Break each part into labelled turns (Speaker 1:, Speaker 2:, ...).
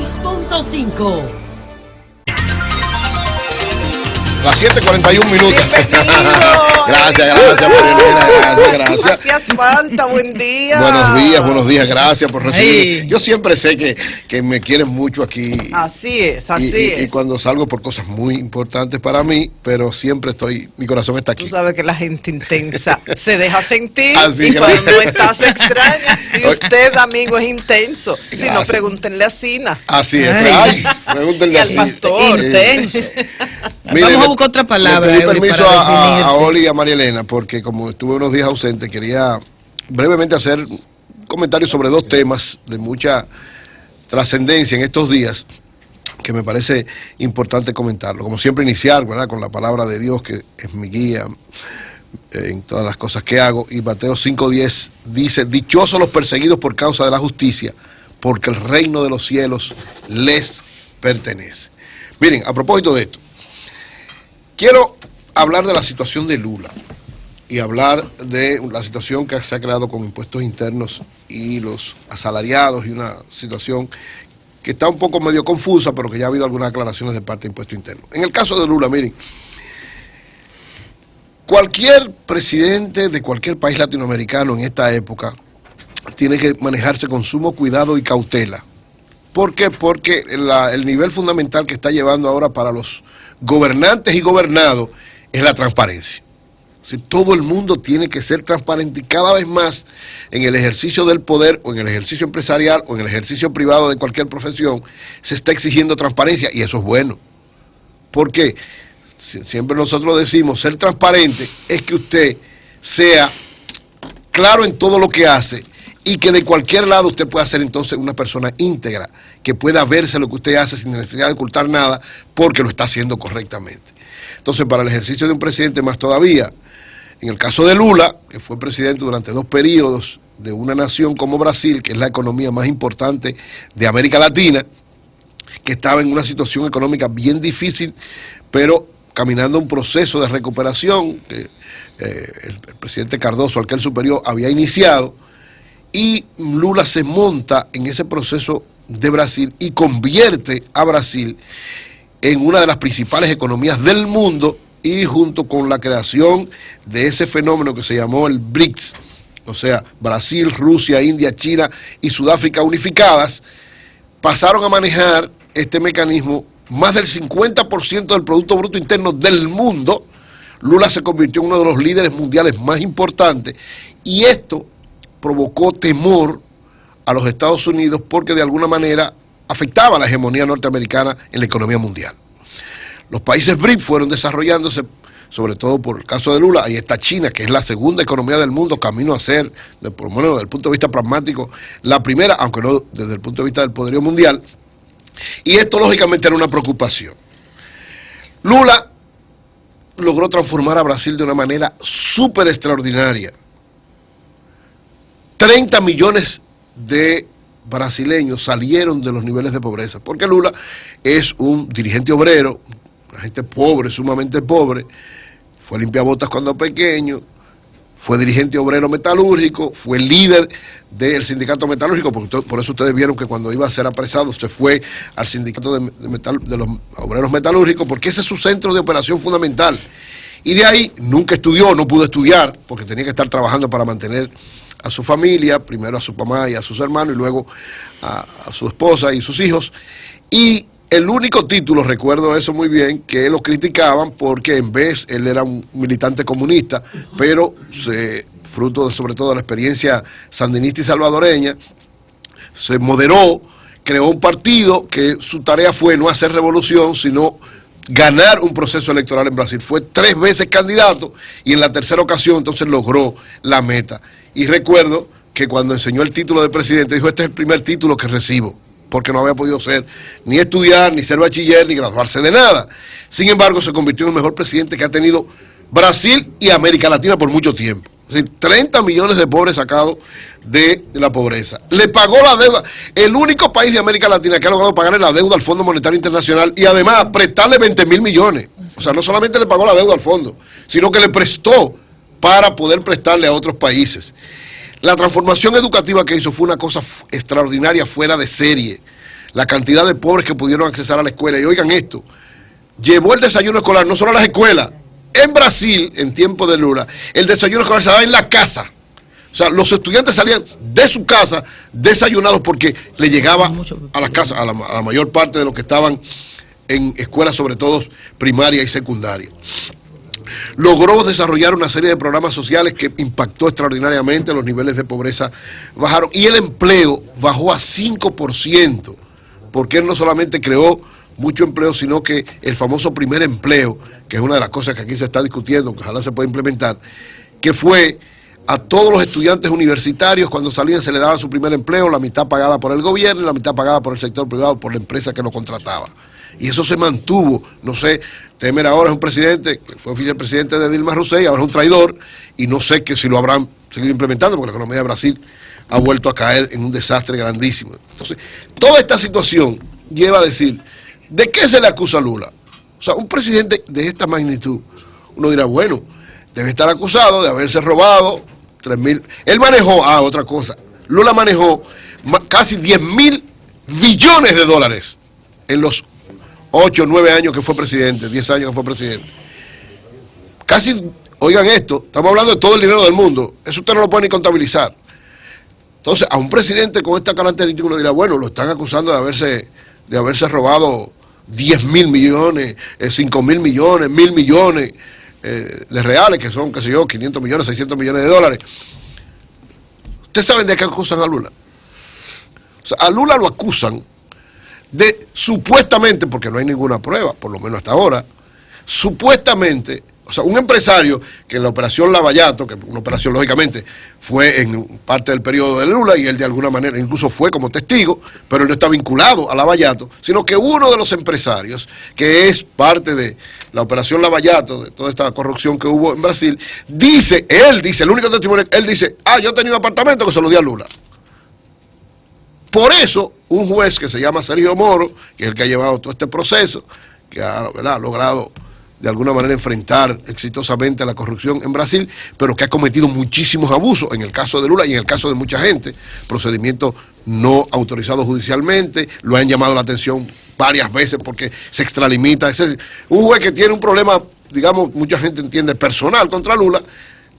Speaker 1: 96.5.
Speaker 2: Las 7:41 minutos. Gracias, gracias.
Speaker 3: Hacías falta, buen día.
Speaker 2: Buenos días, gracias por recibirme. Yo siempre sé que me quieren mucho aquí.
Speaker 3: Así es, así es.
Speaker 2: Y cuando salgo por cosas muy importantes para mí, pero siempre mi corazón está aquí.
Speaker 3: Tú sabes que la gente intensa se deja sentir
Speaker 2: Así
Speaker 3: y
Speaker 2: que
Speaker 3: cuando estás extraña. Y usted, amigo, es intenso. Si
Speaker 2: Gracias.
Speaker 3: no, pregúntenle a Sina.
Speaker 2: Así es. Pregúntenle
Speaker 3: Y al
Speaker 2: así.
Speaker 3: pastor.
Speaker 4: Intenso.
Speaker 2: Miren,
Speaker 4: Vamos a buscar otra palabra.
Speaker 2: Le pedí permiso
Speaker 4: para
Speaker 2: a
Speaker 4: definirte.
Speaker 2: Oli y a María Elena, porque como estuve unos días ausente, quería brevemente hacer comentarios sobre dos temas de mucha trascendencia en estos días, que me parece importante comentarlo. Como siempre, iniciar, ¿verdad?, con la palabra de Dios, que es mi guía en todas las cosas que hago. Y Mateo 5:10 dice: dichosos los perseguidos por causa de la justicia, porque el reino de los cielos les pertenece. Miren, a propósito de esto, quiero hablar de la situación de Lula y hablar de la situación que se ha creado con impuestos internos y los asalariados, y una situación que está un poco medio confusa, pero que ya ha habido algunas aclaraciones de parte de impuestos internos. En el caso de Lula, miren, cualquier presidente de cualquier país latinoamericano en esta época tiene que manejarse con sumo cuidado y cautela. ¿Por qué? Porque el nivel fundamental que está llevando ahora para los gobernantes y gobernados es la transparencia. Si todo el mundo tiene que ser transparente, y cada vez más en el ejercicio del poder, o en el ejercicio empresarial, o en el ejercicio privado de cualquier profesión, se está exigiendo transparencia, y eso es bueno. ¿Por qué? Siempre nosotros decimos, ser transparente es que usted sea claro en todo lo que hace, y que de cualquier lado usted pueda ser entonces una persona íntegra, que pueda verse lo que usted hace sin necesidad de ocultar nada, porque lo está haciendo correctamente. Entonces, para el ejercicio de un presidente más todavía, en el caso de Lula, que fue presidente durante 2 periodos de una nación como Brasil, que es la economía más importante de América Latina, que estaba en una situación económica bien difícil, pero caminando un proceso de recuperación que el presidente Cardoso, aquel superior, había iniciado, y Lula se monta en ese proceso de Brasil y convierte a Brasil en una de las principales economías del mundo, y junto con la creación de ese fenómeno que se llamó el BRICS, o sea, Brasil, Rusia, India, China y Sudáfrica unificadas, pasaron a manejar este mecanismo más del 50% del Producto Bruto Interno del mundo. Lula se convirtió en uno de los líderes mundiales más importantes, y esto provocó temor a los Estados Unidos, porque de alguna manera afectaba la hegemonía norteamericana en la economía mundial. Los países BRICS fueron desarrollándose, sobre todo por el caso de Lula. Ahí está China, que es la segunda economía del mundo, camino a ser, por lo menos desde el punto de vista pragmático, la primera, aunque no desde el punto de vista del poderío mundial. Y esto lógicamente era una preocupación. Lula logró transformar a Brasil de una manera súper extraordinaria. 30 millones de brasileños salieron de los niveles de pobreza, porque Lula es un dirigente obrero, una gente pobre, sumamente pobre. Fue limpiabotas cuando pequeño, fue dirigente obrero metalúrgico, fue líder del sindicato metalúrgico, por eso ustedes vieron que cuando iba a ser apresado se fue al sindicato de los obreros metalúrgicos, porque ese es su centro de operación fundamental. Y de ahí nunca estudió, no pudo estudiar, porque tenía que estar trabajando para mantener a su familia, primero a su mamá y a sus hermanos, y luego a su esposa y sus hijos. Y el único título, recuerdo eso muy bien, que lo criticaban porque él era un militante comunista, pero fruto sobre todo de la experiencia sandinista y salvadoreña, se moderó, creó un partido que su tarea fue no hacer revolución, sino ganar un proceso electoral en Brasil. Fue 3 veces candidato, y en la tercera ocasión entonces logró la meta. Y recuerdo que cuando enseñó el título de presidente, dijo: este es el primer título que recibo, porque no había podido ni estudiar, ni ser bachiller, ni graduarse de nada. Sin embargo, se convirtió en el mejor presidente que ha tenido Brasil y América Latina por mucho tiempo. Es decir, 30 millones de pobres sacados de la pobreza. Le pagó la deuda, el único país de América Latina que ha logrado pagarle la deuda al Fondo Monetario Internacional, y además prestarle 20.000 millones. O sea, no solamente le pagó la deuda al fondo, sino que le prestó para poder prestarle a otros países. La transformación educativa que hizo fue una cosa extraordinaria, fuera de serie. la cantidad de pobres que pudieron accesar a la escuela. Y oigan esto, llevó el desayuno escolar no solo a las escuelas. En Brasil, en tiempo de Lula, el desayuno escolar se daba en la casa. O sea, los estudiantes salían de su casa desayunados porque le llegaba a las casas, a la mayor parte de los que estaban en escuelas, sobre todo primaria y secundaria. Logró desarrollar una serie de programas sociales que impactó extraordinariamente, los niveles de pobreza bajaron y el empleo bajó a 5%, porque él no solamente creó mucho empleo, sino que el famoso primer empleo, que es una de las cosas que aquí se está discutiendo, que ojalá se pueda implementar, que fue a todos los estudiantes universitarios, cuando salían se les daba su primer empleo, la mitad pagada por el gobierno y la mitad pagada por el sector privado, por la empresa que lo contrataba. Y eso se mantuvo. No sé, Temer ahora es un presidente, fue vicepresidente de Dilma Rousseff, ahora es un traidor, y no sé que si lo habrán seguido implementando, porque la economía de Brasil ha vuelto a caer en un desastre grandísimo. Entonces, toda esta situación lleva a decir, ¿de qué se le acusa a Lula? O sea, un presidente de esta magnitud, uno dirá, bueno, debe estar acusado de haberse robado 3.000. Él manejó, otra cosa, Lula manejó casi 10.000 billones de dólares en los 8 o 9 años que fue presidente, 10 años que fue presidente. Casi, oigan esto, estamos hablando de todo el dinero del mundo, eso usted no lo puede ni contabilizar. Entonces, a un presidente con esta característica uno dirá, bueno, lo están acusando de haberse robado 10.000 millones, 5.000 millones, 1.000 millones de reales, que son, qué sé yo, 500 millones, 600 millones de dólares. ¿Ustedes saben de qué acusan a Lula? O sea, a Lula lo acusan de, supuestamente, porque no hay ninguna prueba, por lo menos hasta ahora, supuestamente, o sea, un empresario que en la operación Lavallato, que una operación lógicamente fue en parte del periodo de Lula y él de alguna manera incluso fue como testigo, pero él no está vinculado a Lavallato, sino que uno de los empresarios, que es parte de la operación Lavallato, de toda esta corrupción que hubo en Brasil, él dice, el único testimonio, él dice, yo tenía un apartamento que se lo di a Lula. Por eso, un juez que se llama Sergio Moro, que es el que ha llevado todo este proceso, que ha logrado de alguna manera enfrentar exitosamente la corrupción en Brasil, pero que ha cometido muchísimos abusos, en el caso de Lula y en el caso de mucha gente, procedimientos no autorizados judicialmente, lo han llamado la atención varias veces porque se extralimita. Un juez que tiene un problema, digamos, mucha gente entiende, personal contra Lula,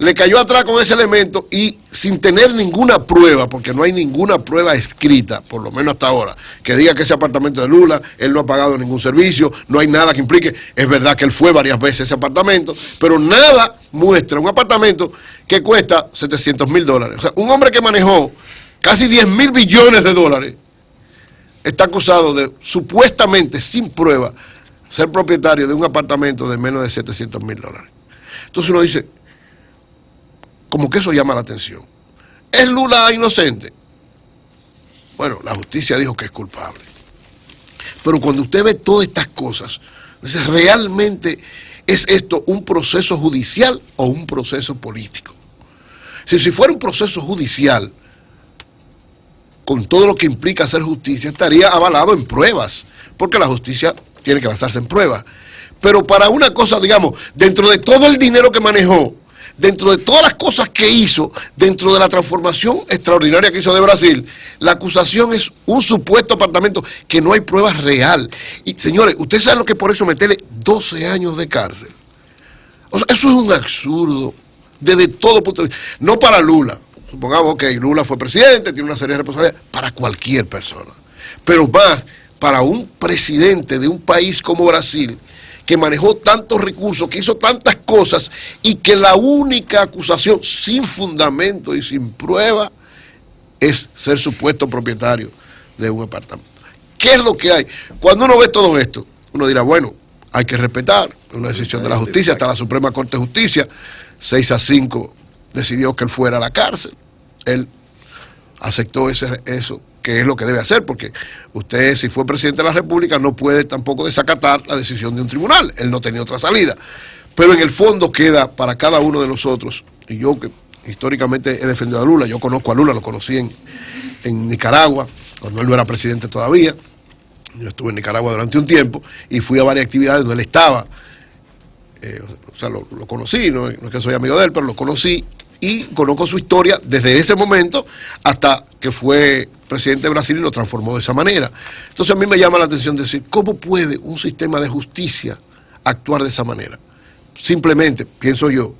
Speaker 2: le cayó atrás con ese elemento y sin tener ninguna prueba, porque no hay ninguna prueba escrita, por lo menos hasta ahora, que diga que ese apartamento de Lula, él no ha pagado ningún servicio, no hay nada que implique. Es verdad que él fue varias veces a ese apartamento, pero nada muestra un apartamento que cuesta 700.000 dólares. O sea, un hombre que manejó casi 10.000 billones de dólares está acusado de, supuestamente, sin prueba, ser propietario de un apartamento de menos de 700.000 dólares. Entonces uno dice, como que eso llama la atención. ¿Es Lula inocente? Bueno, la justicia dijo que es culpable. Pero cuando usted ve todas estas cosas, dice, ¿realmente es esto un proceso judicial o un proceso político? Si fuera un proceso judicial, con todo lo que implica hacer justicia, estaría avalado en pruebas, porque la justicia tiene que basarse en pruebas. Pero para una cosa, digamos, dentro de todo el dinero que manejó, dentro de todas las cosas que hizo, dentro de la transformación extraordinaria que hizo de Brasil, la acusación es un supuesto apartamento que no hay prueba real. Y señores, ustedes saben lo que es por eso meterle 12 años de cárcel. O sea, eso es un absurdo desde todo punto de vista. No para Lula. Supongamos que Lula fue presidente, tiene una serie de responsabilidades, para cualquier persona. Pero más para un presidente de un país como Brasil, que manejó tantos recursos, que hizo tantas cosas, y que la única acusación sin fundamento y sin prueba es ser supuesto propietario de un apartamento. ¿Qué es lo que hay? Cuando uno ve todo esto, uno dirá, bueno, hay que respetar una decisión de la justicia, hasta la Suprema Corte de Justicia, 6-5, decidió que él fuera a la cárcel. Él aceptó eso, que es lo que debe hacer, porque usted, si fue presidente de la República, no puede tampoco desacatar la decisión de un tribunal. Él no tenía otra salida. Pero en el fondo queda para cada uno de nosotros, y yo que históricamente he defendido a Lula, yo conozco a Lula, lo conocí en Nicaragua, cuando él no era presidente todavía. Yo estuve en Nicaragua durante un tiempo y fui a varias actividades donde él estaba. O sea, lo conocí, no es que soy amigo de él, pero lo conocí y conozco su historia desde ese momento hasta que fue presidente de Brasil y lo transformó de esa manera. Entonces a mí me llama la atención decir, ¿cómo puede un sistema de justicia actuar de esa manera? Simplemente, pienso yo,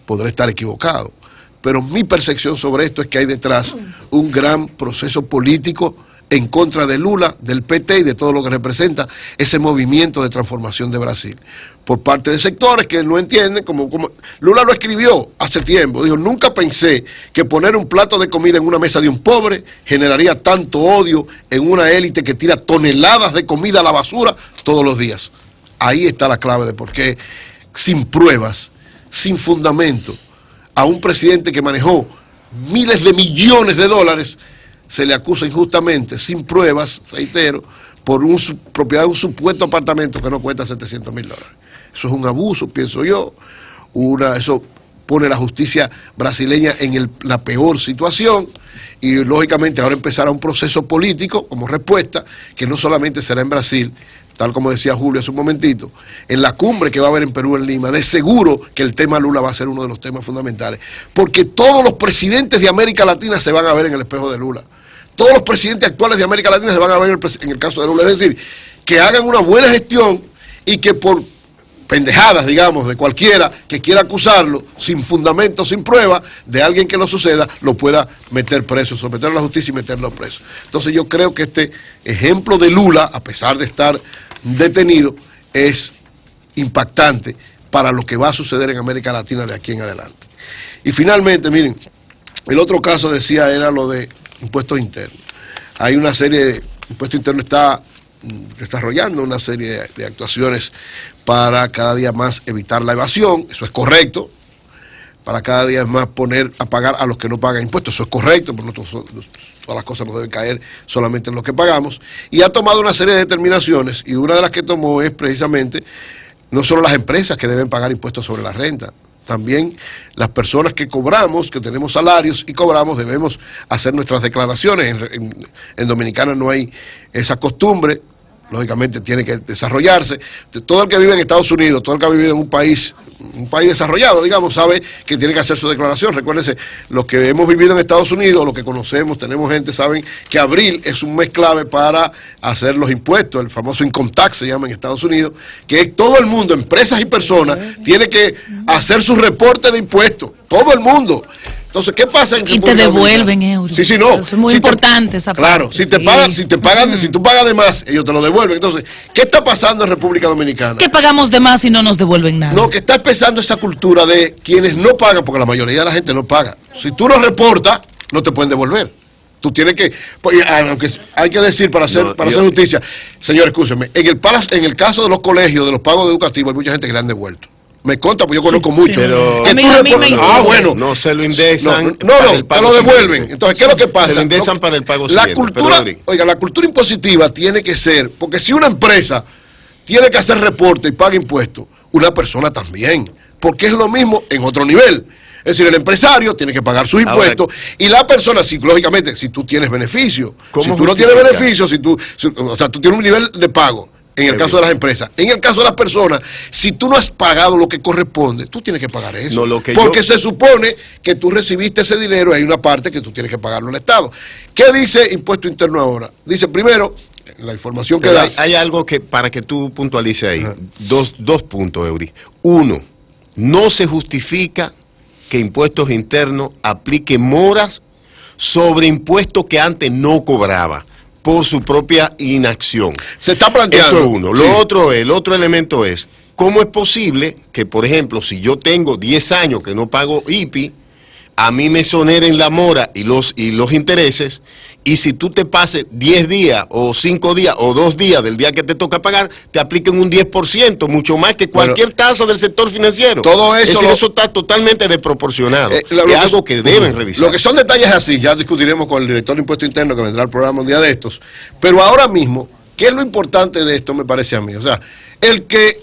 Speaker 2: podré estar equivocado, pero mi percepción sobre esto es que hay detrás un gran proceso político en contra de Lula, del PT y de todo lo que representa ese movimiento de transformación de Brasil, por parte de sectores que no entienden, como Lula lo escribió hace tiempo, dijo, nunca pensé que poner un plato de comida en una mesa de un pobre generaría tanto odio en una élite que tira toneladas de comida a la basura todos los días. Ahí está la clave de por qué, sin pruebas, sin fundamento, a un presidente que manejó miles de millones de dólares, se le acusa injustamente, sin pruebas, reitero, por propiedad de un supuesto apartamento que no cuesta $700.000. Eso es un abuso, pienso yo. Eso pone a la justicia brasileña en la peor situación y lógicamente ahora empezará un proceso político como respuesta que no solamente será en Brasil, tal como decía Julio hace un momentito, en la cumbre que va a haber en Perú, en Lima, de seguro que el tema Lula va a ser uno de los temas fundamentales, porque todos los presidentes de América Latina se van a ver en el espejo de Lula. Todos los presidentes actuales de América Latina se van a ver en el caso de Lula. Es decir, que hagan una buena gestión y que por pendejadas, digamos, de cualquiera que quiera acusarlo, sin fundamento, sin prueba, de alguien que lo suceda, lo pueda meter preso, someterlo a la justicia y meterlo preso. Entonces yo creo que este ejemplo de Lula, a pesar de estar detenido, es impactante para lo que va a suceder en América Latina de aquí en adelante. Y finalmente, miren, el otro caso decía era lo de impuestos internos. Hay una serie de impuestos internos, está desarrollando una serie de actuaciones para cada día más evitar la evasión, eso es correcto, para cada día más poner a pagar a los que no pagan impuestos, eso es correcto, porque todas las cosas no deben caer solamente en lo que pagamos, y ha tomado una serie de determinaciones, y una de las que tomó es precisamente, no solo las empresas que deben pagar impuestos sobre la renta, también las personas que cobramos, que tenemos salarios y cobramos, debemos hacer nuestras declaraciones. En Dominicana no hay esa costumbre, lógicamente tiene que desarrollarse. Todo el que vive en Estados Unidos, todo el que ha vivido en un país desarrollado, digamos, sabe que tiene que hacer su declaración. Recuérdense, los que hemos vivido en Estados Unidos, los que conocemos, tenemos gente, saben que abril es un mes clave para hacer los impuestos, el famoso income tax se llama en Estados Unidos, que todo el mundo, empresas y personas, tiene que hacer su reporte de impuestos, todo el mundo. Entonces, ¿qué pasa en República Dominicana? Y te devuelven euros. Sí, no. Eso es muy importante esa parte. Claro, si tú pagas de más, ellos te lo devuelven. Entonces, ¿qué está pasando en República Dominicana?
Speaker 1: Que pagamos de más y no nos devuelven nada.
Speaker 2: No, que está empezando esa cultura de quienes no pagan, porque la mayoría de la gente no paga. Si tú no reportas, no te pueden devolver. Tú tienes que, aunque hay que decir para hacer justicia, señor, escúcheme, en el caso de los colegios, de los pagos educativos, hay mucha gente que le han devuelto. Me consta, pues yo conozco mucho.
Speaker 4: Pero
Speaker 2: bueno.
Speaker 4: No se lo indexan.
Speaker 2: No, te lo devuelven. Entonces, ¿qué es lo que pasa?
Speaker 4: Se lo indexan para el pago siguiente.
Speaker 2: La cultura impositiva tiene que ser, porque si una empresa tiene que hacer reporte y paga impuestos, una persona también, porque es lo mismo en otro nivel. Es decir, el empresario tiene que pagar sus impuestos y la persona, lógicamente, si tú tienes beneficio, si tú no tienes beneficio, tú tienes un nivel de pago. En el caso de las empresas. En el caso de las personas, si tú no has pagado lo que corresponde, tú tienes que pagar eso. Porque se supone que tú recibiste ese dinero y hay una parte que tú tienes que pagarlo al Estado. ¿Qué dice Impuesto Interno ahora? Dice, primero, la información que da...
Speaker 4: Hay algo que para que tú puntualices ahí. Dos puntos, Eury. Uno, no se justifica que Impuestos Internos aplique moras sobre impuestos que antes no cobraba, por su propia inacción.
Speaker 2: Se está planteando.
Speaker 4: Eso es uno. El otro elemento es, ¿cómo es posible que, por ejemplo, si yo tengo 10 años que no pago IPI, a mí me exoneren la mora y los intereses, y si tú te pases 10 días, o 5 días, o 2 días del día que te toca pagar, te apliquen un 10%, mucho más que cualquier tasa del sector financiero.
Speaker 2: Todo eso,
Speaker 4: es decir, eso está totalmente desproporcionado. Es algo que deben revisar.
Speaker 2: Lo que son detalles así, ya discutiremos con el director de Impuesto Interno que vendrá al programa un día de estos. Pero ahora mismo, ¿qué es lo importante de esto, me parece a mí? O sea, el que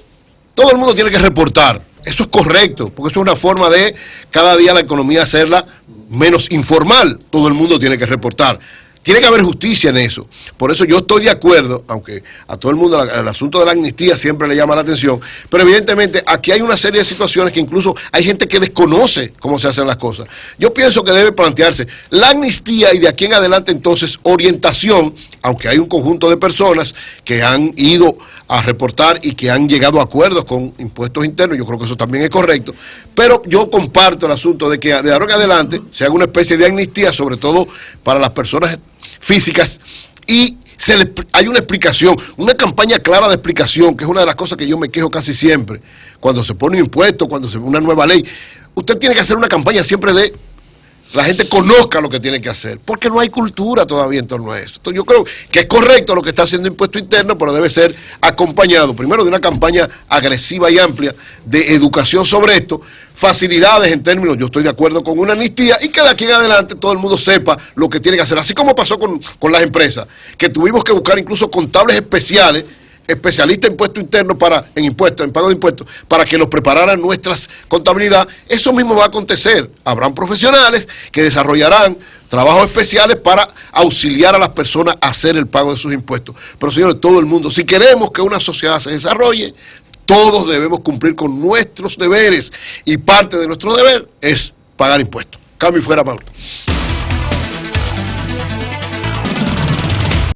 Speaker 2: todo el mundo tiene que reportar. Eso es correcto, porque eso es una forma de cada día la economía hacerla menos informal. Todo el mundo tiene que reportar. Tiene que haber justicia en eso. Por eso yo estoy de acuerdo, aunque a todo el mundo el asunto de la amnistía siempre le llama la atención, pero evidentemente aquí hay una serie de situaciones que incluso hay gente que desconoce cómo se hacen las cosas. Yo pienso que debe plantearse la amnistía y de aquí en adelante entonces orientación, aunque hay un conjunto de personas que han ido a reportar y que han llegado a acuerdos con impuestos internos, yo creo que eso también es correcto, pero yo comparto el asunto de que de ahora en adelante se haga una especie de amnistía, sobre todo para las personas físicas, y hay una explicación, una campaña clara de explicación, que es una de las cosas que yo me quejo casi siempre, cuando se pone un impuesto, cuando se pone una nueva ley. Usted tiene que hacer una campaña siempre de la gente conozca lo que tiene que hacer, porque no hay cultura todavía en torno a eso. Entonces yo creo que es correcto lo que está haciendo Impuesto Interno, pero debe ser acompañado primero de una campaña agresiva y amplia de educación sobre esto, facilidades en términos, yo estoy de acuerdo con una amnistía, y que de aquí en adelante todo el mundo sepa lo que tiene que hacer, así como pasó con las empresas, que tuvimos que buscar incluso contables especiales, especialistas en impuesto interno en pago de impuestos, para que los prepararan nuestras contabilidad. Eso mismo va a acontecer. Habrán profesionales que desarrollarán trabajos especiales para auxiliar a las personas a hacer el pago de sus impuestos. Pero señores, todo el mundo, si queremos que una sociedad se desarrolle, todos debemos cumplir con nuestros deberes, y parte de nuestro deber es pagar impuestos. Cambio y fuera, Pablo.